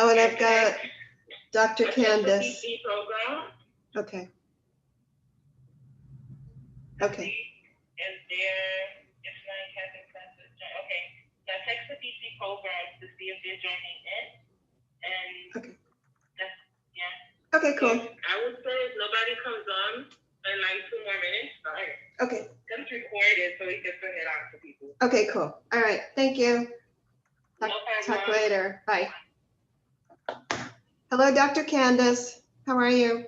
Oh, and I've got Dr. Candace. Program. Okay. Okay. Is there, if not having classes, okay. So I text the PC program to see if they're joining in. And okay. That's, yeah. Okay, cool. So I would say if nobody comes on in like 2 more minutes, fine. Okay. Just record it so we can send it out to people. Okay, cool. All right. Thank you. Talk later. Bye. Hello, Dr. Candace. How are you?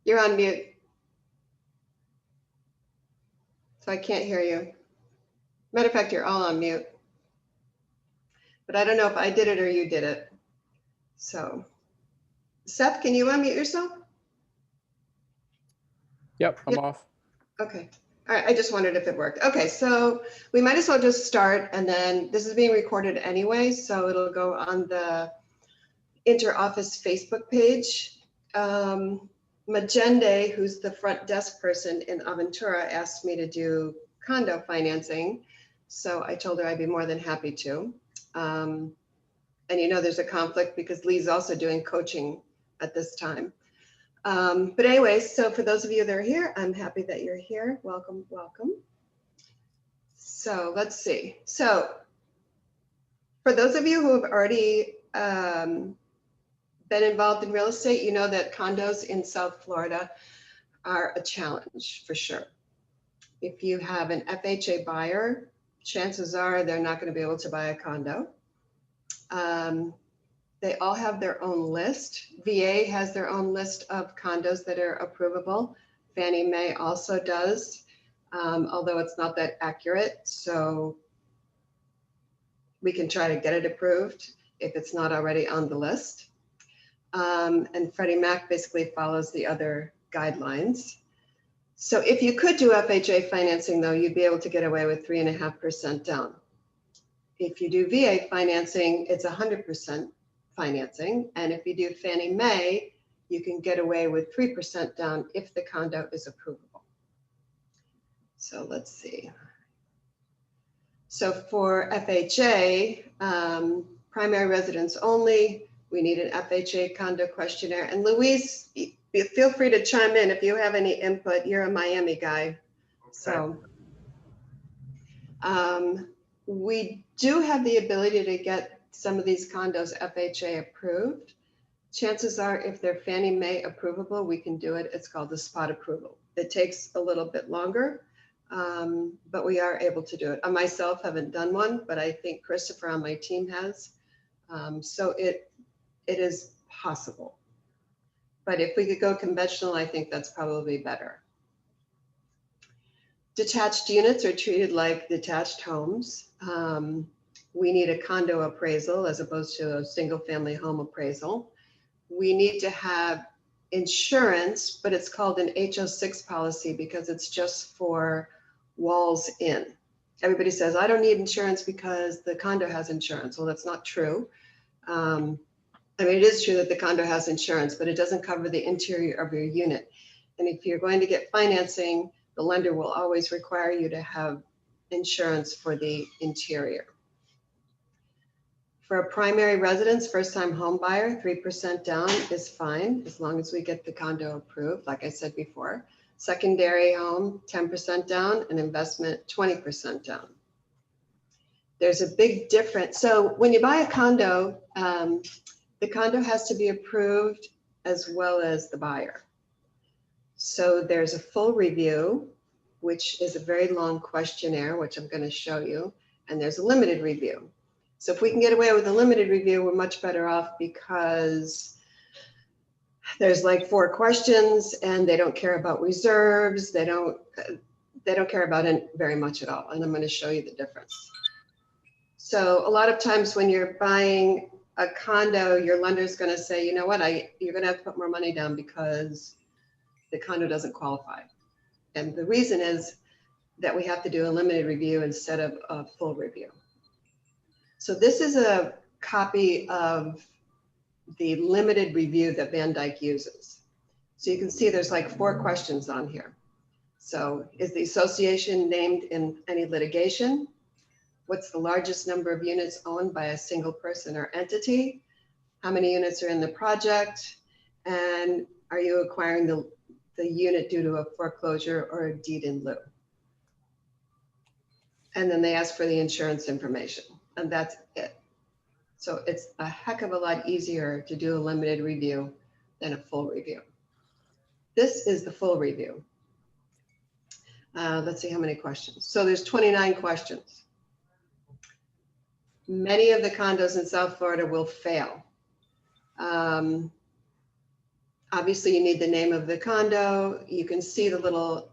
You're on mute. So I can't hear you. Matter of fact, you're all on mute. But I don't know if I did it or you did it. So, Seth, can you unmute yourself? Yep, I'm off. Okay. All right. I just wondered if it worked. Okay. So we might as well just start, and then this is being recorded anyway, so it'll go on the Interoffice Facebook page. Magende, who's the front desk person in Aventura, asked me to do condo financing. So I told her I'd be more than happy to. And you know, there's a conflict because Lee's also doing coaching at this time. But anyways, so for those of you that are here, I'm happy that you're here. Welcome, welcome. So let's see. So for those of you who have already been involved in real estate, you know that condos in South Florida are a challenge for sure. If you have an FHA buyer, chances are they're not going to be able to buy a condo. They all have their own list. VA has their own list of condos that are approvable. Fannie Mae also does, although it's not that accurate. So we can try to get it approved if it's not already on the list. And Freddie Mac basically follows the other guidelines. So if you could do FHA financing though, you'd be able to get away with 3.5% down. If you do VA financing, it's 100% financing. And if you do Fannie Mae, you can get away with 3% down if the condo is approvable. So let's see. So for FHA, primary residence only, we need an FHA condo questionnaire. And Louise, feel free to chime in if you have any input. You're a Miami guy. Okay. So we do have the ability to get some of these condos FHA approved. Chances are if they're Fannie Mae approvable, we can do it. It's called the spot approval. It takes a little bit longer, but we are able to do it. I myself haven't done one, but I think Christopher on my team has. So it is possible. But if we could go conventional, I think that's probably better. Detached units are treated like detached homes. We need a condo appraisal as opposed to a single family home appraisal. We need to have insurance, but it's called an HO6 policy because it's just for walls in. Everybody says, I don't need insurance because the condo has insurance. Well, that's not true. I mean, it is true that the condo has insurance, but it doesn't cover the interior of your unit. And if you're going to get financing, the lender will always require you to have insurance for the interior. For a primary residence, first-time home buyer, 3% down is fine as long as we get the condo approved, like I said before. Secondary home, 10% down, and investment, 20% down. There's a big difference. So when you buy a condo, the condo has to be approved as well as the buyer. So there's a full review, which is a very long questionnaire, which I'm going to show you, and there's a limited review. So if we can get away with a limited review, we're much better off because there's like 4 questions and they don't care about reserves. They don't care about it very much at all. And I'm going to show you the difference. So a lot of times when you're buying a condo, your lender's going to say, you know what, you're going to have to put more money down because the condo doesn't qualify. And the reason is that we have to do a limited review instead of a full review. So this is a copy of the limited review that Van Dyke uses. So you can see there's like 4 questions on here. So is the association named in any litigation? What's the largest number of units owned by a single person or entity? How many units are in the project? And are you acquiring the unit due to a foreclosure or a deed in lieu? And then they ask for the insurance information, and that's it. So it's a heck of a lot easier to do a limited review than a full review. This is the full review. Let's see how many questions. So there's 29 questions. Many of the condos in South Florida will fail. Obviously, you need the name of the condo. You can see the little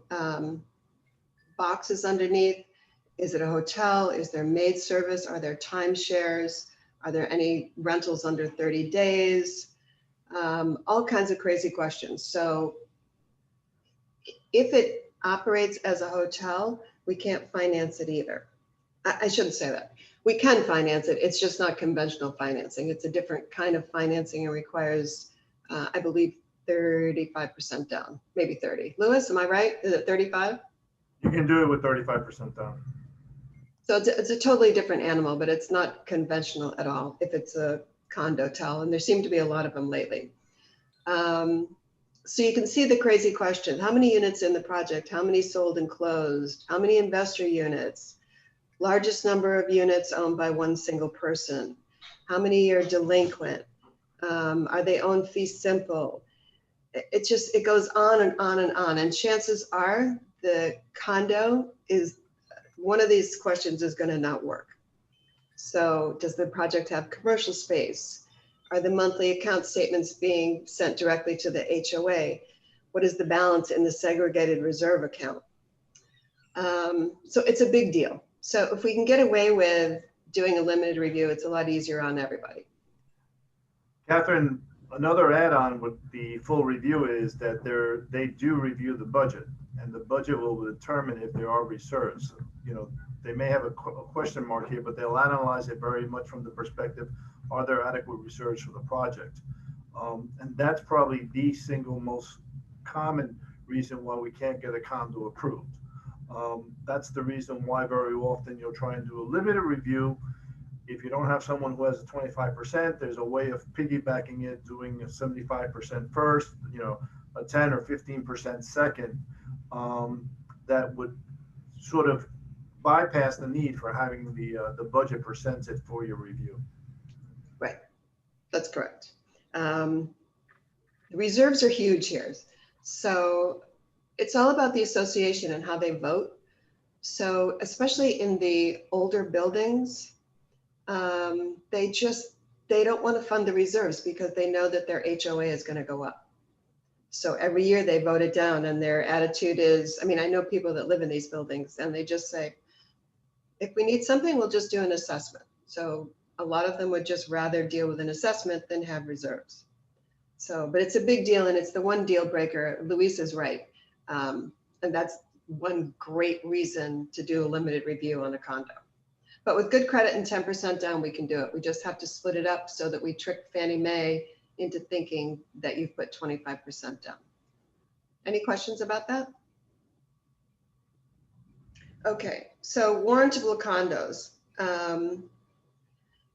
boxes underneath. Is it a hotel? Is there maid service? Are there timeshares? Are there any rentals under 30 days? All kinds of crazy questions. So if it operates as a hotel, we can't finance it either. I shouldn't say that. We can finance it. It's just not conventional financing. It's a different kind of financing and requires, I believe, 35% down, maybe 30. Louis, am I right? Is it 35? You can do it with 35% down. So it's a totally different animal, but it's not conventional at all if it's a condo-tel, and there seem to be a lot of them lately. So you can see the crazy question. How many units in the project? How many sold and closed? How many investor units? Largest number of units owned by one single person? How many are delinquent? Are they owned fee simple? It goes on and on and on. And chances are the condo is, one of these questions is going to not work. So does the project have commercial space? Are the monthly account statements being sent directly to the HOA? What is the balance in the segregated reserve account? So it's a big deal. So if we can get away with doing a limited review, it's a lot easier on everybody. Catherine, another add-on with the full review is that they do review the budget, and the budget will determine if there are reserves. You know, they may have a question mark here, but they'll analyze it very much from the perspective, are there adequate reserves for the project? And that's probably the single most common reason why we can't get a condo approved. That's the reason why very often you'll try and do a limited review. If you don't have someone who has a 25%, there's a way of piggybacking it, doing a 75% first, you know, a 10 or 15% second, that would sort of bypass the need for having the budget presented for your review. Right, that's correct. The reserves are huge here. So it's all about the association and how they vote. So especially in the older buildings, they don't want to fund the reserves because they know that their HOA is going to go up. So every year they vote it down, and their attitude is, I mean, I know people that live in these buildings and they just say, if we need something, we'll just do an assessment. So a lot of them would just rather deal with an assessment than have reserves. So, but it's a big deal, and it's the one deal breaker. Luis is right. And that's one great reason to do a limited review on a condo. But with good credit and 10% down, we can do it. We just have to split it up so that we trick Fannie Mae into thinking that you've put 25% down. Any questions about that? Okay, so warrantable condos.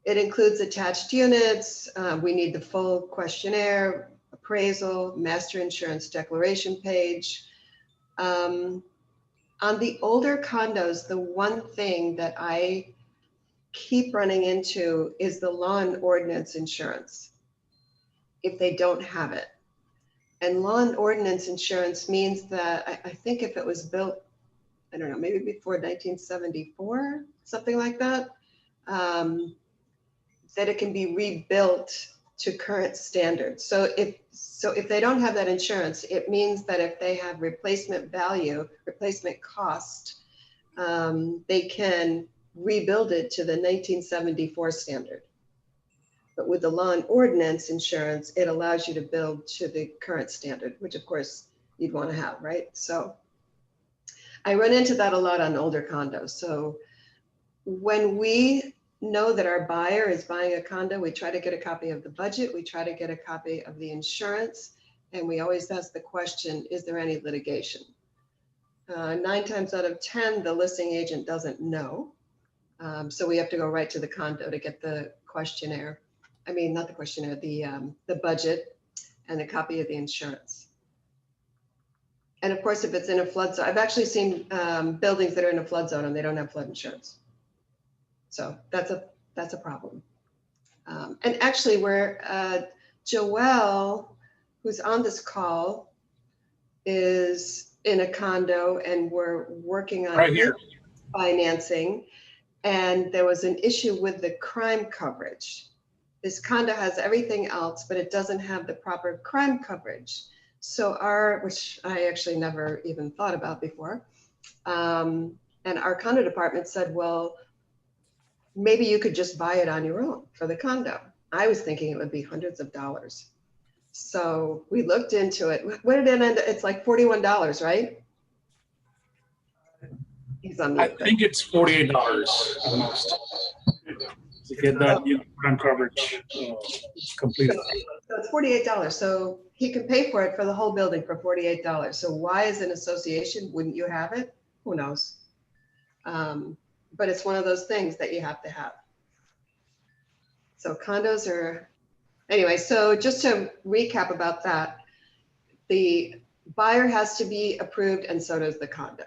It includes attached units. We need the full questionnaire, appraisal, master insurance declaration page. On the older condos, the one thing that I keep running into is the law and ordinance insurance, if they don't have it. And law and ordinance insurance means that I think if it was built, I don't know, maybe before 1974, something like that, that it can be rebuilt to current standards. So if they don't have that insurance, it means that if they have replacement value, replacement cost, they can rebuild it to the 1974 standard. But with the law and ordinance insurance, it allows you to build to the current standard, which of course you'd want to have, right? So I run into that a lot on older condos. So when we know that our buyer is buying a condo, we try to get a copy of the budget, we try to get a copy of the insurance, and we always ask the question, is there any litigation? 9 times out of 10, the listing agent doesn't know. So we have to go right to the condo to get the questionnaire. I mean, not the questionnaire, the budget and a copy of the insurance. And of course, if it's in a flood zone, I've actually seen buildings that are in a flood zone and they don't have flood insurance. So that's a problem. And actually, where Joelle, who's on this call, is in a condo and we're working on Right here. financing. And there was an issue with the crime coverage. This condo has everything else, but it doesn't have the proper crime coverage. So which I actually never even thought about before. And our condo department said, well, maybe you could just buy it on your own for the condo. I was thinking it would be hundreds of dollars. So we looked into it. What did it end up? It's like $41, right? He's on I mute. think it's $48 at the most to get that crime coverage completed. So it's $48. So he can pay for it for the whole building for $48. So why as an association wouldn't you have it? Who knows? But it's one of those things that you have to have. So condos are, anyway, so just to recap about that, the buyer has to be approved and so does the condo.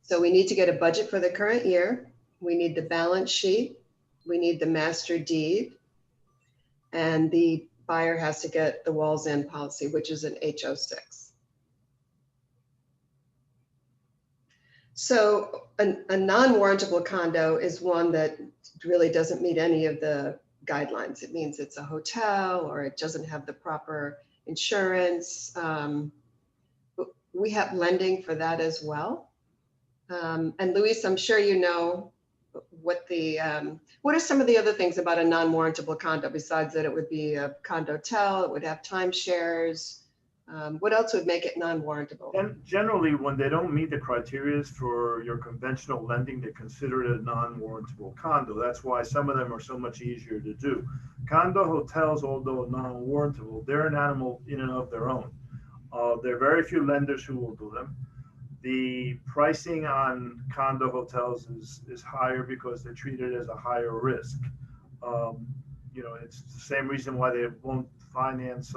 So we need to get a budget for the current year. We need the balance sheet. We need the master deed. And the buyer has to get the walls in policy, which is an HO6. So a non-warrantable condo is one that really doesn't meet any of the guidelines. It means it's a hotel or it doesn't have the proper insurance. We have lending for that as well. And Luis, I'm sure you know what are some of the other things about a non-warrantable condo besides that it would be a condotel, it would have timeshares. What else would make it non-warrantable? And generally, when they don't meet the criteria for your conventional lending, they consider it a non-warrantable condo. That's why some of them are so much easier to do. Condo hotels, although non-warrantable, they're an animal in and of their own. There are very few lenders who will do them. The pricing on condo hotels is higher because they're treated as a higher risk. It's the same reason why they won't finance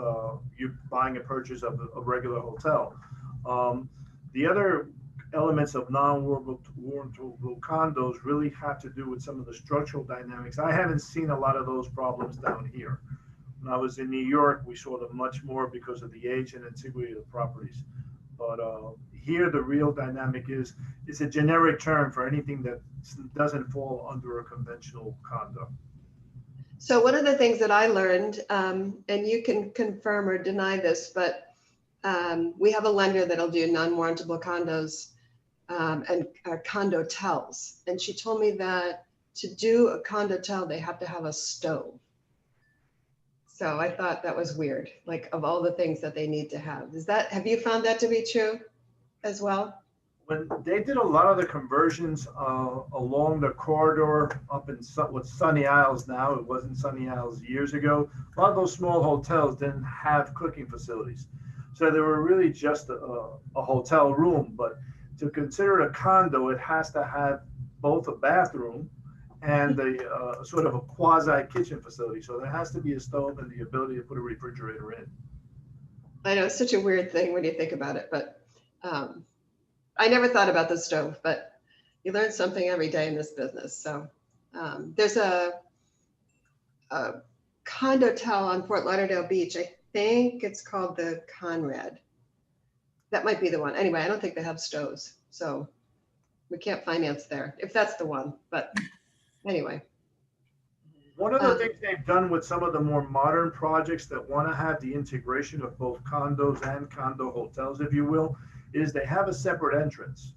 you buying a purchase of a regular hotel. The other elements of non-warrantable condos really have to do with some of the structural dynamics. I haven't seen a lot of those problems down here. When I was in New York, we saw them much more because of the age and antiquity of the properties. But here, the real dynamic is it's a generic term for anything that doesn't fall under a conventional condo. So one of the things that I learned, and you can confirm or deny this, but we have a lender that'll do non-warrantable condos and condotels. And she told me that to do a condotel, they have to have a stove. So I thought that was weird, like of all the things that they need to have. Have you found that to be true as well? When they did a lot of the conversions along the corridor up in what's Sunny Isles now, it wasn't Sunny Isles years ago, a lot of those small hotels didn't have cooking facilities. So they were really just a hotel room, but to consider it a condo, it has to have both a bathroom and a sort of a quasi kitchen facility. So there has to be a stove and the ability to put a refrigerator in. I know it's such a weird thing when you think about it, but I never thought about the stove, but you learn something every day in this business. So there's a condotel on Fort Lauderdale Beach. I think it's called the Conrad. That might be the one. Anyway, I don't think they have stoves, so we can't finance there if that's the one. But anyway. One of the things they've done with some of the more modern projects that want to have the integration of both condos and condo hotels, if you will, is they have a separate entrance.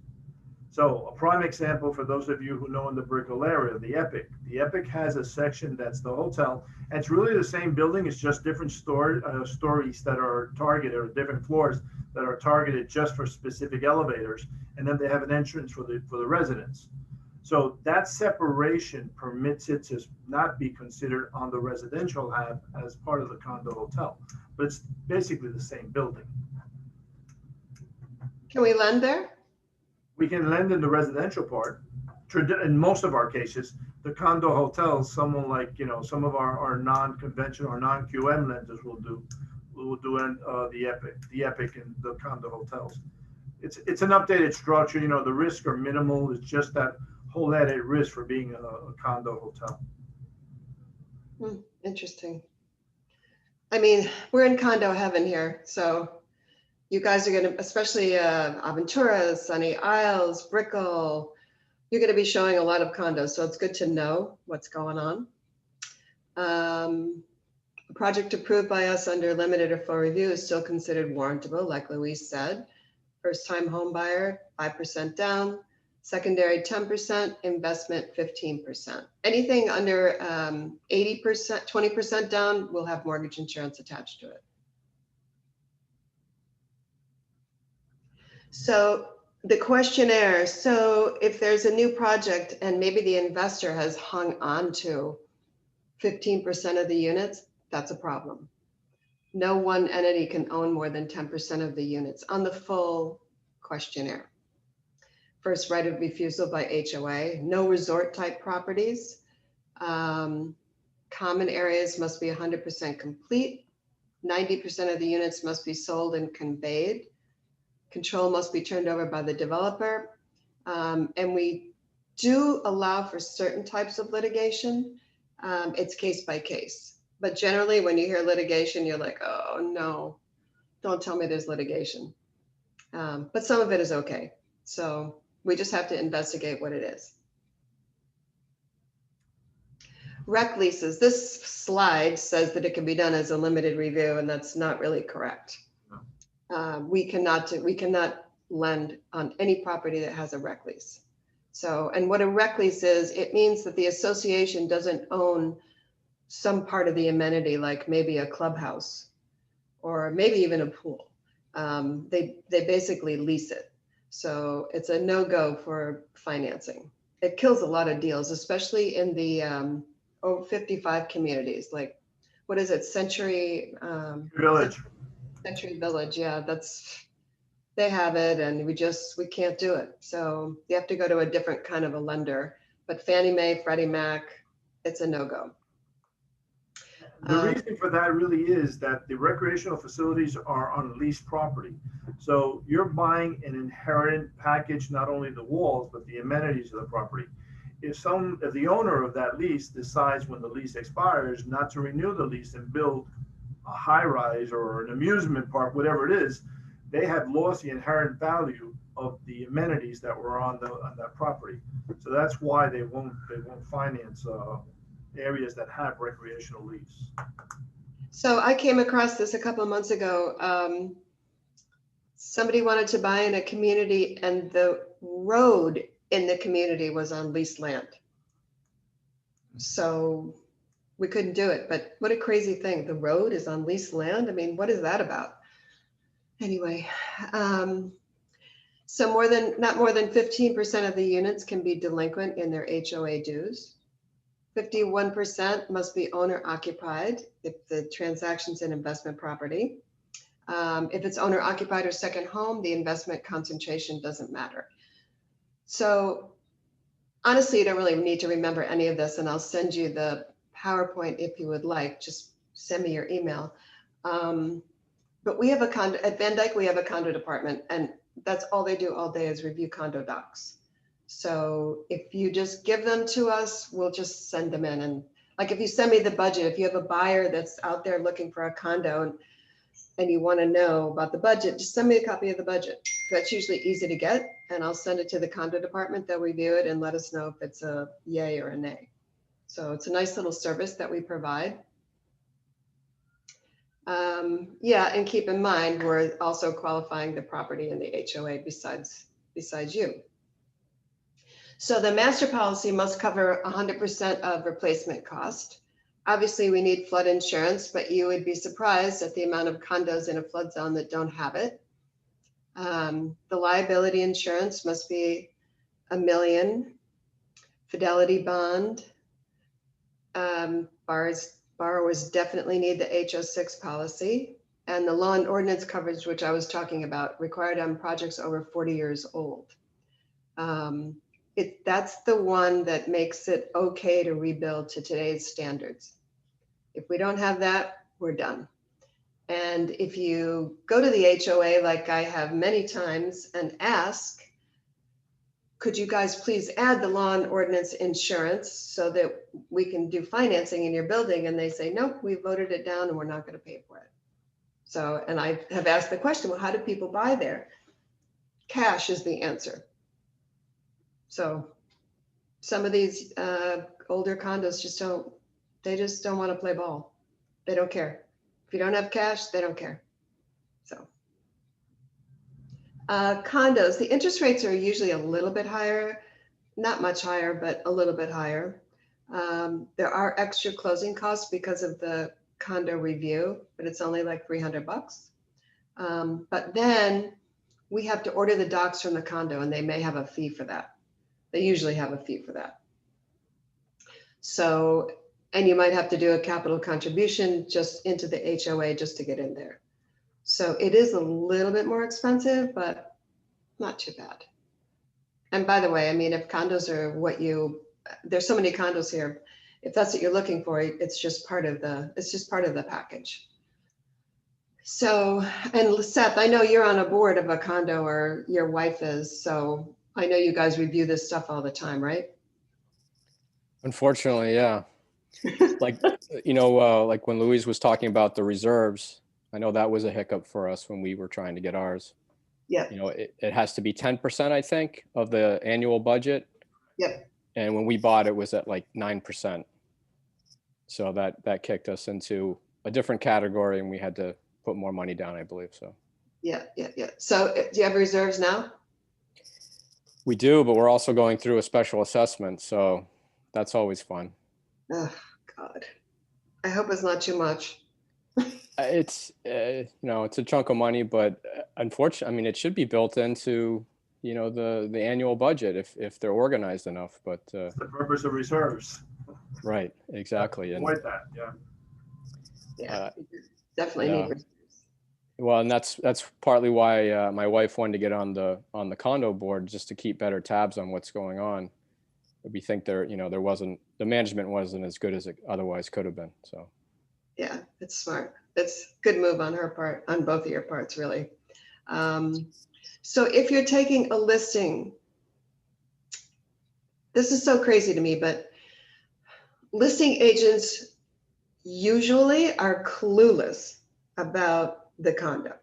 So a prime example for those of you who know in the Brickell area, the Epic. The Epic has a section that's the hotel. And it's really the same building. It's just different stories that are targeted, or different floors that are targeted just for specific elevators. And then they have an entrance for the residents. So that separation permits it to not be considered on the residential half as part of the condo hotel. But it's basically the same building. Can we lend there? We can lend in the residential part. in most of our cases, the condo hotels, someone like, some of our non-conventional or non-QM lenders will do the Epic and the condo hotels. It's an updated structure, the risks are minimal. It's just that whole added risk for being a condo hotel. Interesting. I mean, we're in condo heaven here, so you guys are going to, especially Aventura, Sunny Isles, Brickell, you're going to be showing a lot of condos, so it's good to know what's going on. A project approved by us under limited or full review is still considered warrantable, like Luis said. First-time home buyer, 5% down. Secondary, 10%. Investment, 15%. Anything under 80%, 20% down will have mortgage insurance attached to it. So the questionnaire, so if there's a new project and maybe the investor has hung on to 15% of the units, that's a problem. No one entity can own more than 10% of the units on the full questionnaire. First right of refusal by HOA, no resort type properties. Common areas must be 100% complete. 90% of the units must be sold and conveyed. Control must be turned over by the developer. And we do allow for certain types of litigation. It's case by case. But generally, when you hear litigation, you're like, oh no, don't tell me there's litigation. But some of it is okay. So we just have to investigate what it is. Rec leases. This slide says that it can be done as a limited review, and that's not really correct. We cannot lend on any property that has a rec lease. So, and what a rec lease is, it means that the association doesn't own some part of the amenity, like maybe a clubhouse or maybe even a pool. They basically lease it. So it's a no-go for financing. It kills a lot of deals, especially in the over 55 communities. Like, what is it, Century Village. Century Village, yeah, they have it, and we can't do it. So you have to go to a different kind of a lender. But Fannie Mae, Freddie Mac, it's a no-go. The reason for that really is that the recreational facilities are on leased property. So you're buying an inherent package, not only the walls, but the amenities of the property. If the owner of that lease decides when the lease expires not to renew the lease and build a high rise or an amusement park, whatever it is, they have lost the inherent value of the amenities that were on that property. So that's why they won't finance areas that have recreational lease. So I came across this a couple of months ago. Somebody wanted to buy in a community, and the road in the community was on leased land. So we couldn't do it. But what a crazy thing. The road is on leased land. I mean, what is that about? Anyway, so not more than 15% of the units can be delinquent in their HOA dues. 51% must be owner occupied if the transaction's an investment property. If it's owner occupied or second home, the investment concentration doesn't matter. So honestly, you don't really need to remember any of this, and I'll send you the PowerPoint if you would like. Just send me your email. But we have a condo at Van Dyke. We have a condo department, and that's all they do all day is review condo docs. So if you just give them to us, we'll just send them in. And like, if you send me the budget, if you have a buyer that's out there looking for a condo and you want to know about the budget, just send me a copy of the budget. That's usually easy to get, and I'll send it to the condo department. They'll review it and let us know if it's a yay or a nay. So it's a nice little service that we provide. Yeah, and keep in mind, we're also qualifying the property in the HOA besides you. So the master policy must cover 100% of replacement cost. Obviously, we need flood insurance, but you would be surprised at the amount of condos in a flood zone that don't have it. The liability insurance must be $1 million. Fidelity bond. Borrowers definitely need the HO6 policy. And the law and ordinance coverage, which I was talking about, required on projects over 40 years old. That's the one that makes it okay to rebuild to today's standards. If we don't have that, we're done. And if you go to the HOA, like I have many times, and ask, could you guys please add the lawn ordinance insurance so that we can do financing in your building? And they say, nope, we voted it down and we're not going to pay for it. So, and I have asked the question, well, how do people buy there? Cash is the answer. So some of these older condos just don't want to play ball. They don't care. If you don't have cash, they don't care. So condos, the interest rates are usually a little bit higher, not much higher, but a little bit higher. There are extra closing costs because of the condo review, but it's only like $300. But then we have to order the docs from the condo and they may have a fee for that. They usually have a fee for that. So, and you might have to do a capital contribution just into the HOA just to get in there. So it is a little bit more expensive, but not too bad. And by the way, I mean, if condos are there's so many condos here. If that's what you're looking for, it's just part of the package. So, and Seth, I know you're on a board of a condo, or your wife is, so I know you guys review this stuff all the time, right? Unfortunately, yeah. Like, like when Louise was talking about the reserves, I know that was a hiccup for us when we were trying to get ours. Yeah. It has to be 10%, I think, of the annual budget. Yep. And when we bought it was at like 9%. So that kicked us into a different category and we had to put more money down, I believe. So. Yeah. So do you have reserves now? We do, but we're also going through a special assessment. So that's always fun. Oh, God. I hope it's not too much. It's, it's a chunk of money, but unfortunately, I mean, it should be built into, the annual budget if they're organized enough, but. It's the purpose of reserves. Right, exactly. And avoid that, yeah. Yeah, definitely need reserves. Well, and that's partly why my wife wanted to get on the condo board, just to keep better tabs on what's going on. We think the management wasn't as good as it otherwise could have been. So. Yeah, it's smart. It's a good move on her part, on both of your parts, really. So if you're taking a listing, this is so crazy to me, but listing agents usually are clueless about the condo.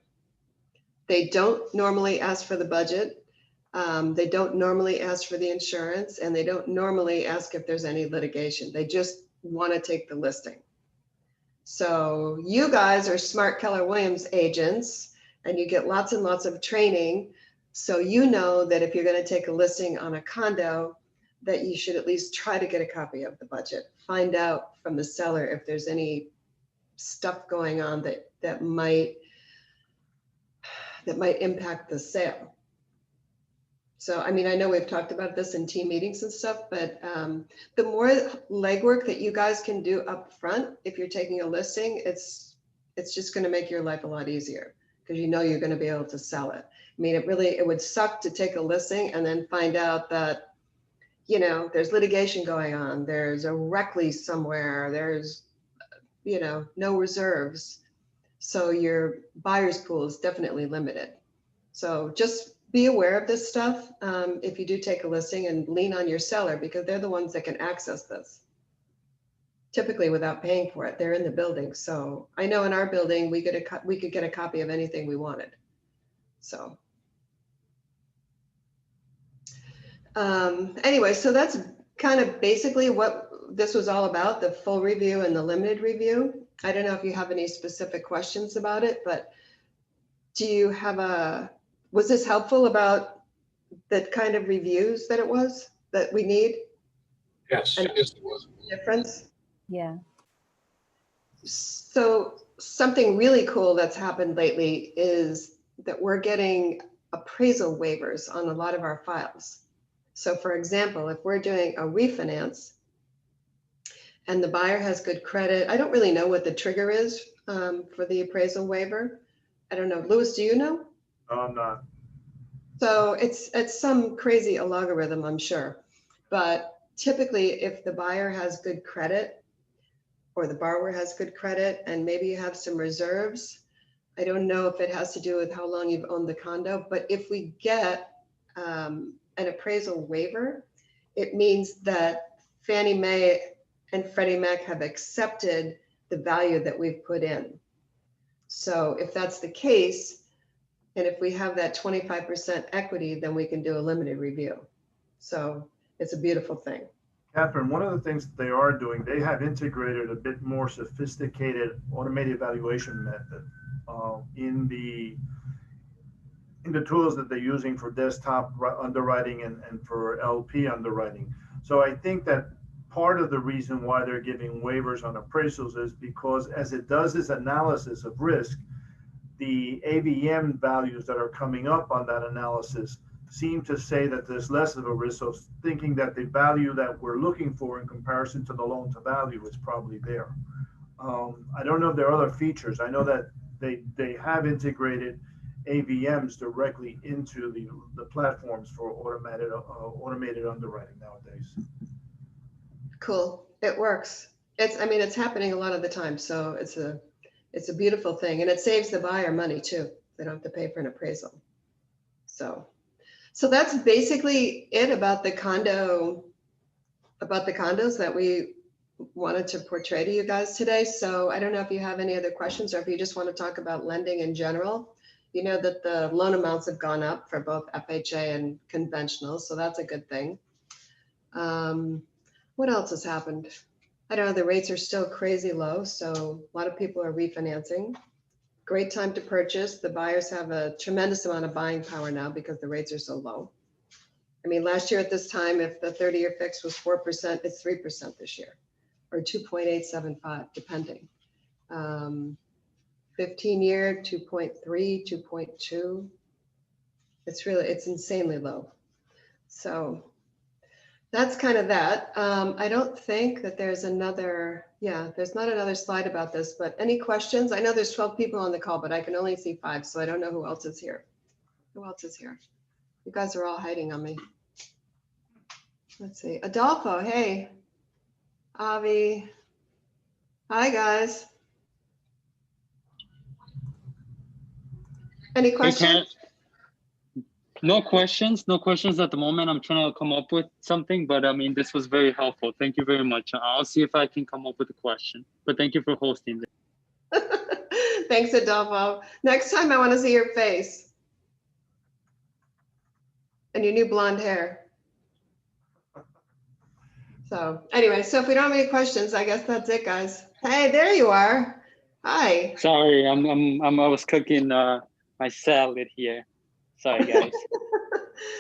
They don't normally ask for the budget. They don't normally ask for the insurance, and they don't normally ask if there's any litigation. They just want to take the listing. So you guys are smart Keller Williams agents, and you get lots and lots of training. So you know that if you're going to take a listing on a condo, that you should at least try to get a copy of the budget. Find out from the seller if there's any stuff going on that might impact the sale. So, I mean, I know we've talked about this in team meetings and stuff, but the more legwork that you guys can do up front, if you're taking a listing, it's just going to make your life a lot easier, because you know you're going to be able to sell it. I mean, it would suck to take a listing and then find out that, there's litigation going on, there's a rec lease somewhere, there's, no reserves. So your buyer's pool is definitely limited. So just be aware of this stuff if you do take a listing, and lean on your seller, because they're the ones that can access this. Typically without paying for it, they're in the building. So I know in our building, we could get a copy of anything we wanted. So anyway, so that's kind of basically what this was all about, the full review and the limited review. I don't know if you have any specific questions about it, but do you have was this helpful about the kind of reviews that we need? Yes, and yes, it was. Difference? Yeah. So something really cool that's happened lately is that we're getting appraisal waivers on a lot of our files. So for example, if we're doing a refinance and the buyer has good credit, I don't really know what the trigger is for the appraisal waiver. I don't know. Louis, do you know? No, I'm not. So it's some crazy algorithm, I'm sure. But typically, if the buyer has good credit or the borrower has good credit and maybe you have some reserves, I don't know if it has to do with how long you've owned the condo, but if we get an appraisal waiver, it means that Fannie Mae and Freddie Mac have accepted the value that we've put in. So if that's the case, and if we have that 25% equity, then we can do a limited review. So it's a beautiful thing. Catherine, one of the things that they are doing, they have integrated a bit more sophisticated automated valuation method in the tools that they're using for desktop underwriting and for LP underwriting. So I think that part of the reason why they're giving waivers on appraisals is because as it does this analysis of risk, the AVM values that are coming up on that analysis seem to say that there's less of a risk. So thinking that the value that we're looking for in comparison to the loan to value is probably there. I don't know if there are other features. I know that they have integrated AVMs directly into the platforms for automated underwriting nowadays. Cool. It works. It's happening a lot of the time. So it's a beautiful thing, and it saves the buyer money too. They don't have to pay for an appraisal. So that's basically it about the condos that we wanted to portray to you guys today. So I don't know if you have any other questions or if you just want to talk about lending in general. You know that the loan amounts have gone up for both FHA and conventional, so that's a good thing. What else has happened? I don't know, the rates are still crazy low, so a lot of people are refinancing. Great time to purchase. The buyers have a tremendous amount of buying power now because the rates are so low. I mean, last year at this time, if the 30-year fix was 4%, it's 3% this year, or 2.875, depending. 15-year, 2.3, 2.2. It's insanely low. So that's kind of that. I don't think that there's another, there's not another slide about this, but any questions? I know there's 12 people on the call, but I can only see 5, so I don't know who else is here. Who else is here? You guys are all hiding on me. Let's see. Adolfo, hey. Avi. Hi, guys. Any questions? No questions at the moment. I'm trying to come up with something, but I mean, this was very helpful. Thank you very much. I'll see if I can come up with a question, but thank you for hosting this. Thanks, Adolfo. Next time I want to see your face and your new blonde hair. So anyway, so if we don't have any questions, I guess that's it, guys. Hey, there you are. Hi. Sorry, I was cooking my salad here. Sorry, guys.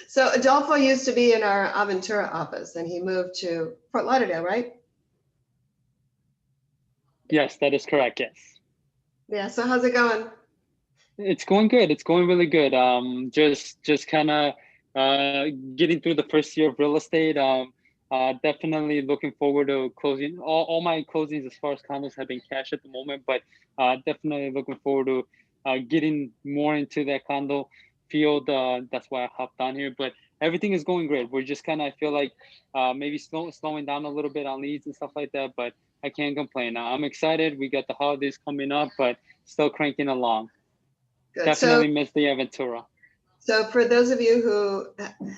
So Adolfo used to be in our Aventura office and he moved to Fort Lauderdale, right? Yes, that is correct. Yes. Yeah. So how's it going? It's going good. It's going really good. Just kind of getting through the first year of real estate. Definitely looking forward to closing. All my closings as far as condos have been cash at the moment, but definitely looking forward to getting more into that condo field. That's why I hopped on here, but everything is going great. We're just kind of, I feel like maybe slowing down a little bit on leads and stuff like that, but I can't complain. I'm excited. We got the holidays coming up, but still cranking along. Good. Definitely miss the Aventura. So for those of you who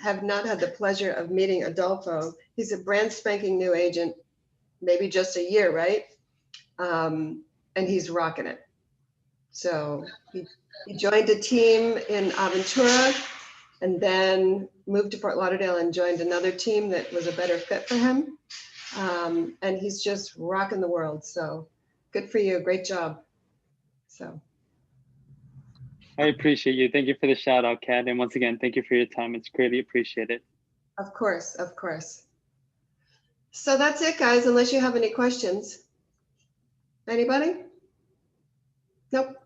have not had the pleasure of meeting Adolfo, he's a brand spanking new agent, maybe just a year, right? And he's rocking it. So he joined a team in Aventura and then moved to Fort Lauderdale and joined another team that was a better fit for him. And he's just rocking the world. So good for you. Great job. So. I appreciate you. Thank you for the shout out, Kat. And once again, thank you for your time. It's greatly appreciated. Of course, of course. So that's it, guys, unless you have any questions. Anybody? Nope.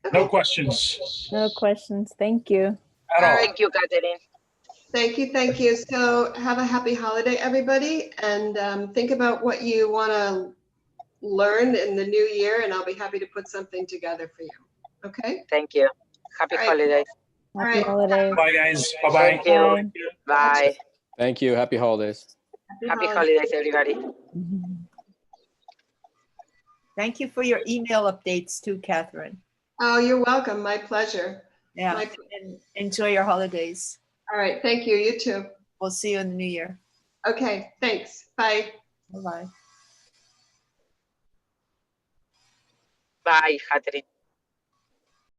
Okay. No questions. No questions. Thank you. At all. Thank you, Catherine. Thank you, thank you. So have a happy holiday, everybody, and think about what you want to learn in the new year, and I'll be happy to put something together for you. Okay? Thank you. Happy All right. holidays. All Happy right. holidays. Bye, guys. Bye-bye. Thank you. Bye. Bye. Thank you. Happy holidays. Happy holidays, everybody. Thank you for your email updates too, Catherine. Oh, you're welcome. My pleasure. Yeah, My- and enjoy your holidays. All right. Thank you. You too. We'll see you in the new year. Okay. Thanks. Bye. Bye-bye. Bye, Catherine.